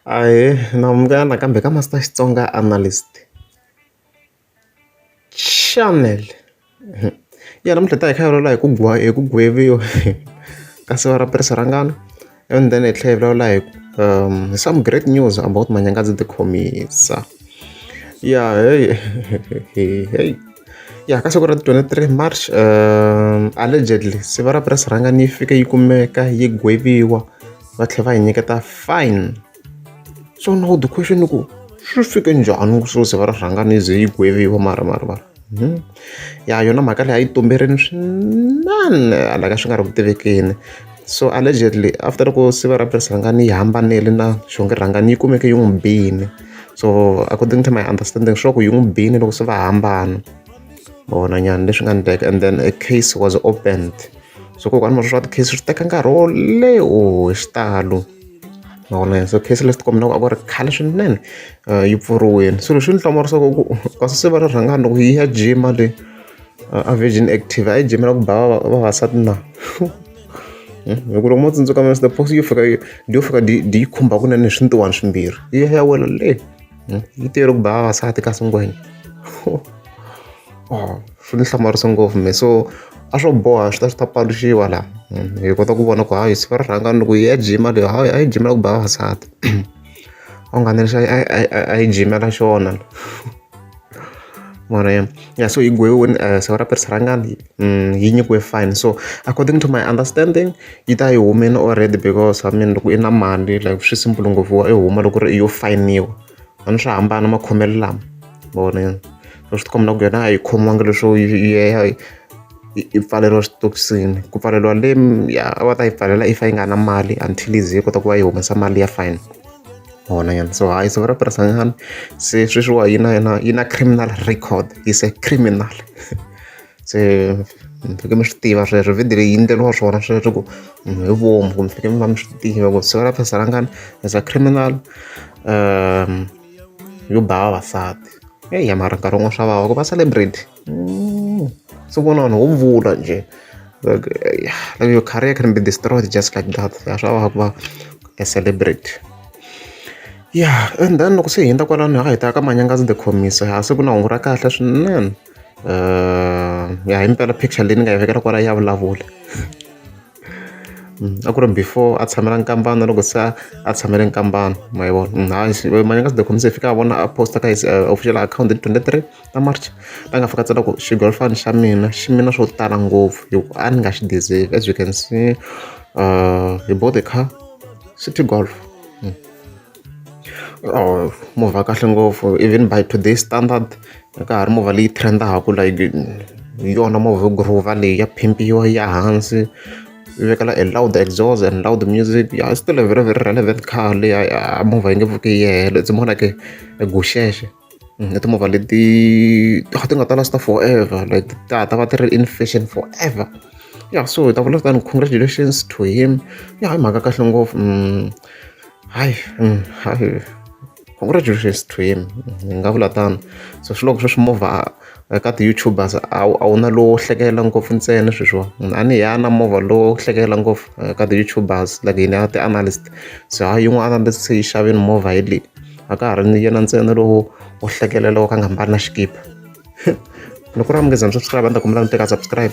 Ahee, navuka nakambe ka Master Xitsonga Analyst Channel. Ya namuntlha hi ta hi kha hi vulavula hi ku gweviwa ka siva ra Pirisirhangana, and then hi tlhela hi vulavula hi some great news about Manyangadzi the Khomisa. Ya hey. Ya ka siku ra 23 March allegedly siva ra Pirisirhangana yi fike yi kumeka yi gweviwa va tlhela va hi nyiketa fine. So now the question is, swi fike njhani ku siva ra rhangana yi ze yi gweviwa mara. Ya yona mhaka leyi a yi tumberini swinene hala ka swi nga ri ku tivekeni. So allegedly after loko siva ra Pirisirhangana yi hambanile na Xongirhangana yi kumeke yi n'wi bile. So according to my understanding swa ku yi n'wi bile loko se va hambana. Vona nyana leswi nga endleka, and then a case was opened. So kokwani ma swa ti-case swi teka nkarhi wo leha hi xitalo. So case leyi ti kombaka ku ri khale swinene yi pfuriwile. So leswi ni hlamurisaka ku kasi siva ra rhangana loko yi ya jima le a Virgin Active a yi jimela ku ba vavasati na. Hi ku loko mo tsundzuka Mr Post yo fika di yi khumba kunene hi swintiwana swimbirhi yi ya wela le yi tiyele ku ba vavasati kasi ngwenya. Swi ni hlamarisa ngopfu me, so a swo boha swi ta paluxiwa laha hi kota ku vona ku hayi siva ra rhangana loko yi ya jima leyi a yi jimela ku ba vavasati a wu nga ni lexi a yi jimela xona. Vona ya so yi gweviwile siva ra Pirisirhangana yi nyikiwe fine. So according to my understanding yi ta yi humile already because I mean loko i na mali like swi simple ngopfu i huma loko ri i yo fayiniwa a ni swi hambana makhomelo lama. Vona so swi ti komba ku yona a yi khomiwanga leswo yi pfaleriwa xitokisini ku pfaleriwa le ya a va ta yi pfalela if yi nga na mali until yi ze yi kota ku va yi humesa mali ya fine. Vona yana so hayi siva ra Pirisirhangana se sweswiwa yi na criminal record, is a criminal. Se mi fike mi swi tiva sweswo vhidi leyi endleriwa swona sweswo ku hi vomu ku mi fike mi va mi swi tiva ku siva ra Pirisirhangana is a criminal yo ba vavasati. Ya mara nkarhi wun'wana swa vava ku va celebrate. So vona vanhu ho vula njhe like your career can be destroyed just like that. Ya swa vava ku va a celebrate. Yeah, and then loko se hi hundza kwalano hi ta ka Manyangadzi the Khomisa a siku na hungu ra kahle swinene. Ya himpela picture leyi ni nga yi vekela kwala ya vulavula. A ku ri before a tshamela nkambana loko se a tshamele nkambana ma yi vona. Hayi Manyangadzi the Khomisa hi fika a vona a posta ka his official account hi 23 ta March a nga fika tsala ku xigolfana xa mina xi mina swo tala ngopfu hi ku a ni nga xi deserve. As you can see he bought a car, City Golf. Movha kahle ngopfu even by today's standard ka ha ri movha leyi trend-aka like yona movha yo groove leyi ya pimpiwa ya hansi yi vekela a loud exhaust and loud music. Yeah, still a very relevant car leyi movha yi nge pfuki yi hela. It's more like a guxexe. I timovha leti ti nga ta last forever like ta va ti ri in fashion forever. Yeah, so hi ta vula tani congratulations to him. Ya hi mhaka kahle ngopfu hayi congratulations to him ni nga vula tano. So swiloko swi movha ka ti-YouTubers a wu na lowo hlekela ngopfu ntsena sweswiwa. A ni ya na movha lowo hlekela ngopfu ka ti-YouTubers like hina ti-analyst. So hayi yin'wana analyst se yi xavini movha hi leyi a ka ha ri ni yena ntsena lowo wo hlekelela ka nga mbali na xikipa. Loko ra mi nge za mi subscribe a ni ta kombela mi teka subscribe.